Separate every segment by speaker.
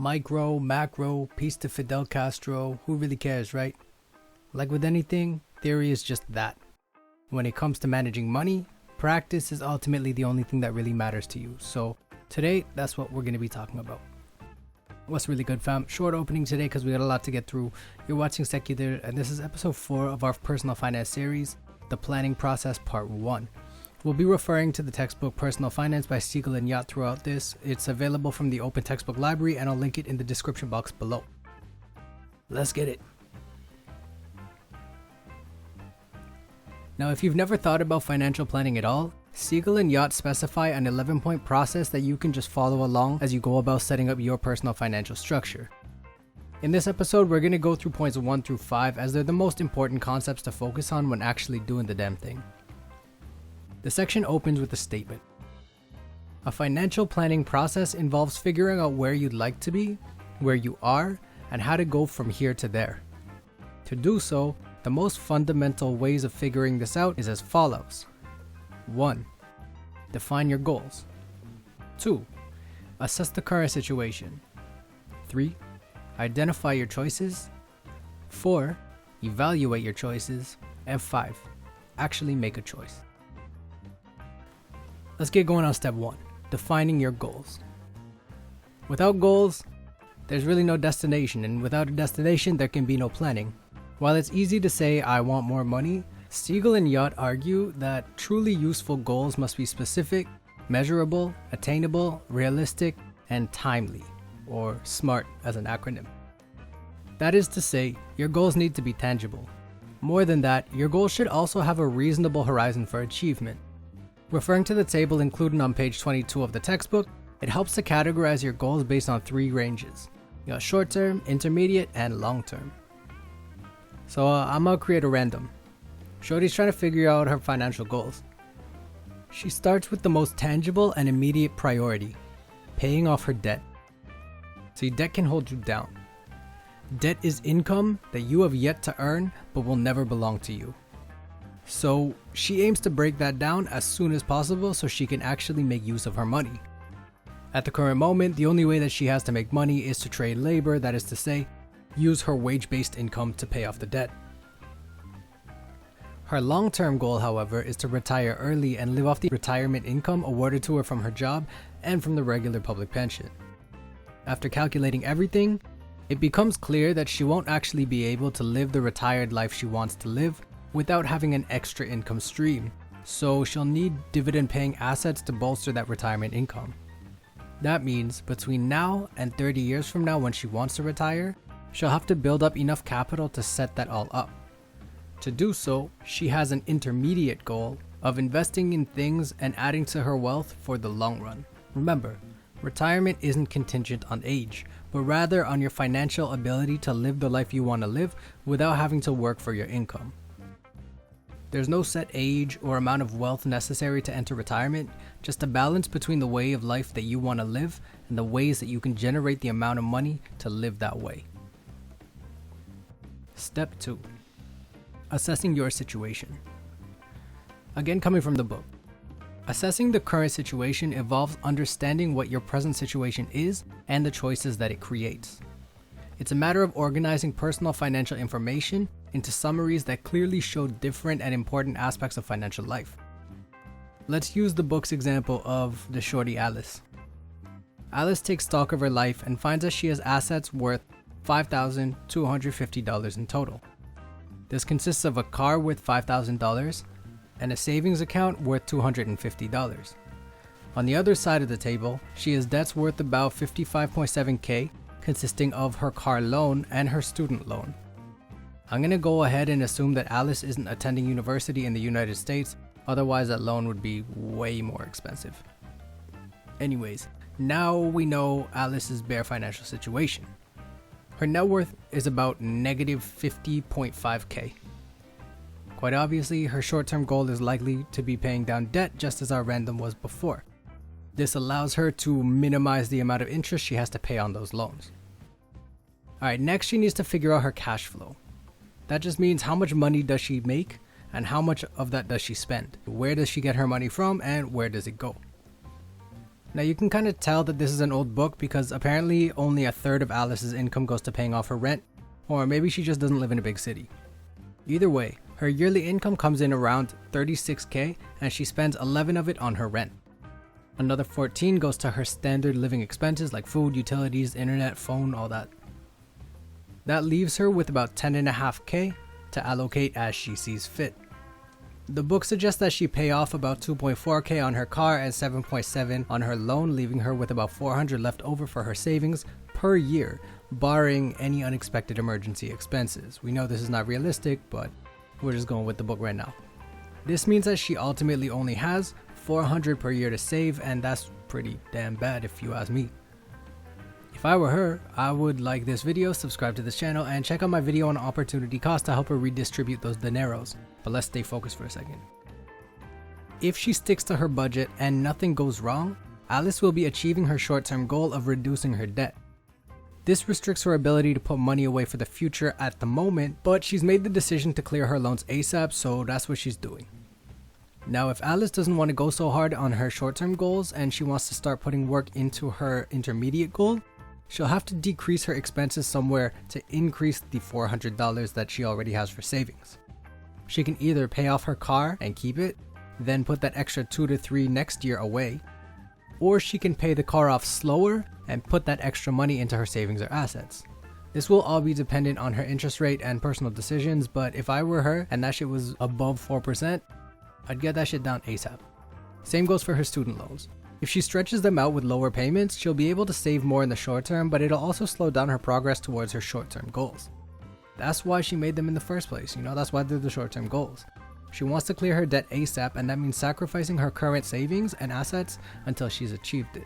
Speaker 1: Micro, macro, piece to Fidel Castro, who really cares, right? Like with anything, theory is just that. When it comes to managing money, practice is ultimately the only thing that really matters to you. So today, that's what we're going to be talking about. What's really good, fam? Short opening today because we got a lot to get through. You're watching Secular, and this is episode 4 of our personal finance series, The Planning Process Part 1. We'll be referring to the textbook Personal Finance by Seigel and Yacht throughout this. It's available from the Open Textbook Library, and I'll link it in the description box below. Let's get it. Now, if you've never thought about financial planning at all, Seigel and Yacht specify an 11-point process that you can just follow along as you go about setting up your personal financial structure. In this episode, we're going to go through points 1 through 5 as they're the most important concepts to focus on when actually doing the damn thing. The section opens with a statement. A financial planning process involves figuring out where you'd like to be, where you are, and how to go from here to there. To do so, the most fundamental ways of figuring this out is as follows. 1. Define your goals. 2. Assess the current situation. 3. Identify your choices. 4. Evaluate your choices. And 5. Actually make a choice. Let's get going on step 1, defining your goals. Without goals, there's really no destination, and without a destination, there can be no planning. While it's easy to say, I want more money, Seigel and Yacht argue that truly useful goals must be specific, measurable, attainable, realistic, and timely, or SMART as an acronym. That is to say, your goals need to be tangible. More than that, your goals should also have a reasonable horizon for achievement. Referring to the table included on page 22 of the textbook, it helps to categorize your goals based on 3 ranges. You got short-term, intermediate, and long-term. So I'm gonna create a random. Shorty's trying to figure out her financial goals. She starts with the most tangible and immediate priority, paying off her debt. See, debt can hold you down. Debt is income that you have yet to earn but will never belong to you. So she aims to break that down as soon as possible so she can actually make use of her money. At the current moment, the only way that she has to make money is to trade labor, that is to say, use her wage-based income to pay off the debt. Her long-term goal, however, is to retire early and live off the retirement income awarded to her from her job and from the regular public pension. After calculating everything, it becomes clear that she won't actually be able to live the retired life she wants to live without having an extra income stream, so she'll need dividend-paying assets to bolster that retirement income. That means between now and 30 years from now when she wants to retire, she'll have to build up enough capital to set that all up. To do so, she has an intermediate goal of investing in things and adding to her wealth for the long run. Remember, retirement isn't contingent on age, but rather on your financial ability to live the life you want to live without having to work for your income. There's no set age or amount of wealth necessary to enter retirement, just a balance between the way of life that you want to live and the ways that you can generate the amount of money to live that way. Step 2. Assessing your situation. Again, coming from the book. Assessing the current situation involves understanding what your present situation is and the choices that it creates. It's a matter of organizing personal financial information into summaries that clearly show different and important aspects of financial life. Let's use the book's example of the shorty Alice. Alice takes stock of her life and finds that she has assets worth $5,250 in total. This consists of a car worth $5,000 and a savings account worth $250. On the other side of the table, she has debts worth about $55.7K, consisting of her car loan and her student loan. I'm going to go ahead and assume that Alice isn't attending university in the United States, otherwise that loan would be way more expensive. Anyways, now we know Alice's bare financial situation. Her net worth is about negative $50.5K. Quite obviously, her short-term goal is likely to be paying down debt just as our random was before. This allows her to minimize the amount of interest she has to pay on those loans. Alright, next she needs to figure out her cash flow. That just means how much money does she make and how much of that does she spend? Where does she get her money from and where does it go? Now you can kind of tell that this is an old book because apparently only a third of Alice's income goes to paying off her rent, or maybe she just doesn't live in a big city. Either way, her yearly income comes in around $36K and she spends 11 of it on her rent. Another 14 goes to her standard living expenses like food, utilities, internet, phone, all that. That leaves her with about 10.5K to allocate as she sees fit. The book suggests that she pay off about 2.4K on her car and 7.7 on her loan, leaving her with about 400 left over for her savings per year, barring any unexpected emergency expenses. We know this is not realistic, but we're just going with the book right now. This means that she ultimately only has 400 per year to save, and that's pretty damn bad if you ask me. If I were her, I would like this video, subscribe to this channel, and check out my video on opportunity cost to help her redistribute those dineros. But let's stay focused for a second. If she sticks to her budget and nothing goes wrong, Alice will be achieving her short-term goal of reducing her debt. This restricts her ability to put money away for the future at the moment, but she's made the decision to clear her loans ASAP, so that's what she's doing. Now, if Alice doesn't want to go so hard on her short-term goals and she wants to start putting work into her intermediate goal, she'll have to decrease her expenses somewhere to increase the $400 that she already has for savings. She can either pay off her car and keep it, then put that extra 2 to 3 next year away, or she can pay the car off slower and put that extra money into her savings or assets. This will all be dependent on her interest rate and personal decisions, but if I were her and that shit was above 4%, I'd get that shit down ASAP. Same goes for her student loans. If she stretches them out with lower payments, she'll be able to save more in the short term, but it'll also slow down her progress towards her short-term goals. That's why she made them in the first place, that's why they're the short-term goals. She wants to clear her debt ASAP, and that means sacrificing her current savings and assets until she's achieved it.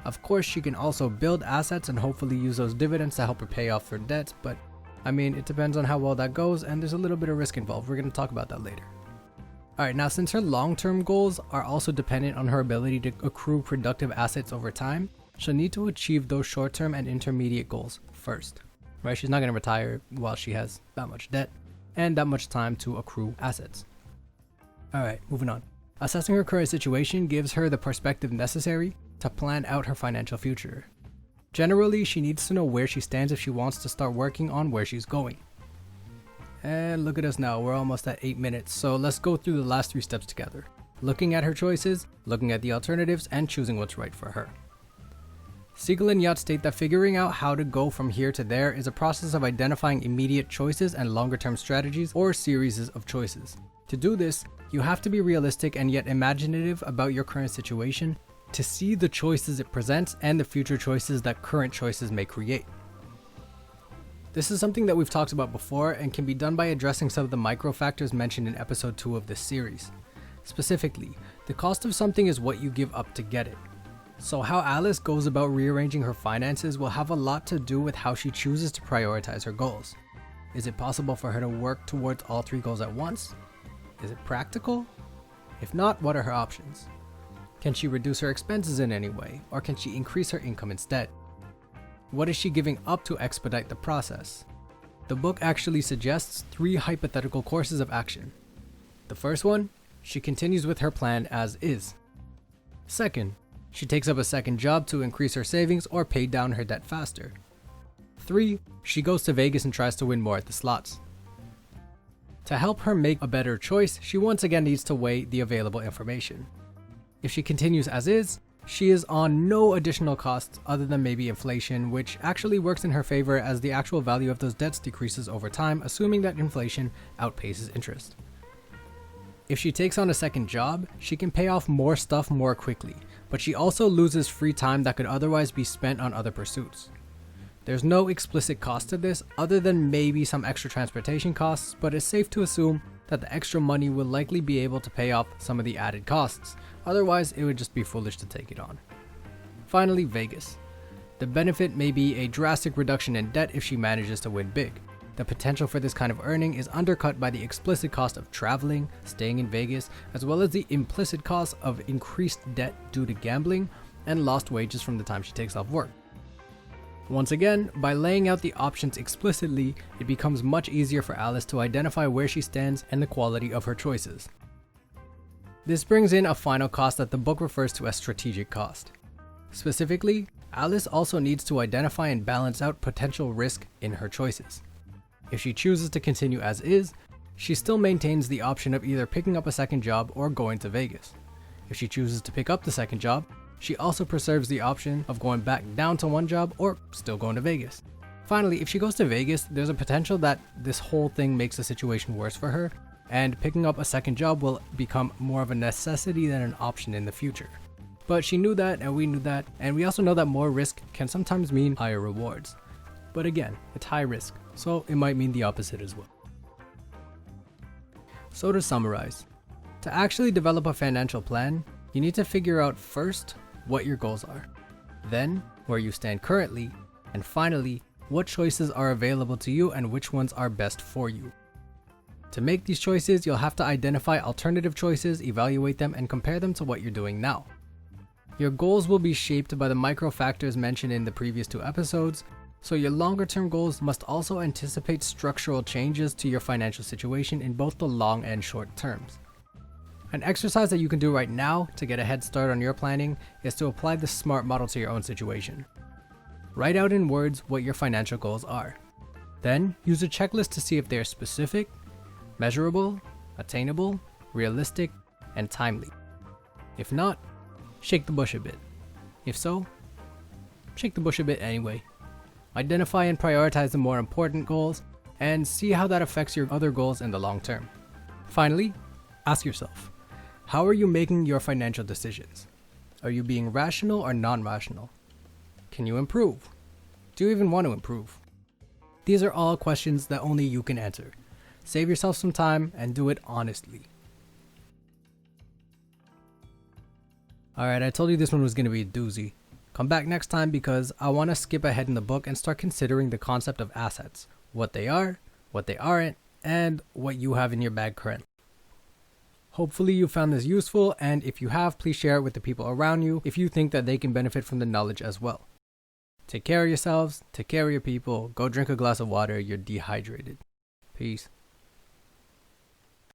Speaker 1: Of course, she can also build assets and hopefully use those dividends to help her pay off her debts, but it depends on how well that goes, and there's a little bit of risk involved. We're going to talk about that later. Alright, now since her long-term goals are also dependent on her ability to accrue productive assets over time, she'll need to achieve those short-term and intermediate goals first. Right? She's not going to retire while she has that much debt and that much time to accrue assets. Alright, moving on. Assessing her current situation gives her the perspective necessary to plan out her financial future. Generally, she needs to know where she stands if she wants to start working on where she's going. And look at us now, we're almost at 8 minutes, so let's go through the last 3 steps together. Looking at her choices, looking at the alternatives, and choosing what's right for her. Seigel and Yacht state that figuring out how to go from here to there is a process of identifying immediate choices and longer-term strategies or series of choices. To do this, you have to be realistic and yet imaginative about your current situation to see the choices it presents and the future choices that current choices may create. This is something that we've talked about before and can be done by addressing some of the micro factors mentioned in episode 2 of this series. Specifically, the cost of something is what you give up to get it. So how Alice goes about rearranging her finances will have a lot to do with how she chooses to prioritize her goals. Is it possible for her to work towards all 3 goals at once? Is it practical? If not, what are her options? Can she reduce her expenses in any way, or can she increase her income instead? What is she giving up to expedite the process? The book actually suggests 3 hypothetical courses of action. The first one, she continues with her plan as is. Second, she takes up a second job to increase her savings or pay down her debt faster. 3, she goes to Vegas and tries to win more at the slots. To help her make a better choice, she once again needs to weigh the available information. If she continues as is, she is on no additional costs other than maybe inflation, which actually works in her favor as the actual value of those debts decreases over time, assuming that inflation outpaces interest. If she takes on a second job, she can pay off more stuff more quickly, but she also loses free time that could otherwise be spent on other pursuits. There's no explicit cost to this other than maybe some extra transportation costs, but it's safe to assume that the extra money will likely be able to pay off some of the added costs. Otherwise, it would just be foolish to take it on. Finally, Vegas. The benefit may be a drastic reduction in debt if she manages to win big. The potential for this kind of earning is undercut by the explicit cost of traveling, staying in Vegas, as well as the implicit cost of increased debt due to gambling and lost wages from the time she takes off work. Once again, by laying out the options explicitly, it becomes much easier for Alice to identify where she stands and the quality of her choices. This brings in a final cost that the book refers to as strategic cost. Specifically, Alice also needs to identify and balance out potential risk in her choices. If she chooses to continue as is, she still maintains the option of either picking up a second job or going to Vegas. If she chooses to pick up the second job, she also preserves the option of going back down to one job or still going to Vegas. Finally, if she goes to Vegas, there's a potential that this whole thing makes the situation worse for her, and picking up a second job will become more of a necessity than an option in the future. But she knew that, and we knew that, and we also know that more risk can sometimes mean higher rewards. But again, it's high risk, so it might mean the opposite as well. So to summarize, to actually develop a financial plan, you need to figure out first what your goals are, then where you stand currently, and finally, what choices are available to you and which ones are best for you. To make these choices, you'll have to identify alternative choices, evaluate them, and compare them to what you're doing now. Your goals will be shaped by the micro factors mentioned in the previous 2 episodes, so your longer term goals must also anticipate structural changes to your financial situation in both the long and short terms. An exercise that you can do right now to get a head start on your planning is to apply the SMART model to your own situation. Write out in words what your financial goals are. Then use a checklist to see if they are specific, measurable, attainable, realistic, and timely. If not, shake the bush a bit. If so, shake the bush a bit anyway. Identify and prioritize the more important goals and see how that affects your other goals in the long term. Finally, ask yourself, how are you making your financial decisions? Are you being rational or non-rational? Can you improve? Do you even want to improve? These are all questions that only you can answer. Save yourself some time and do it honestly. Alright, I told you this one was going to be a doozy. Come back next time because I want to skip ahead in the book and start considering the concept of assets, what they are, what they aren't, and what you have in your bag currently. Hopefully you found this useful, and if you have, please share it with the people around you if you think that they can benefit from the knowledge as well. Take care of yourselves, take care of your people, go drink a glass of water, you're dehydrated. Peace.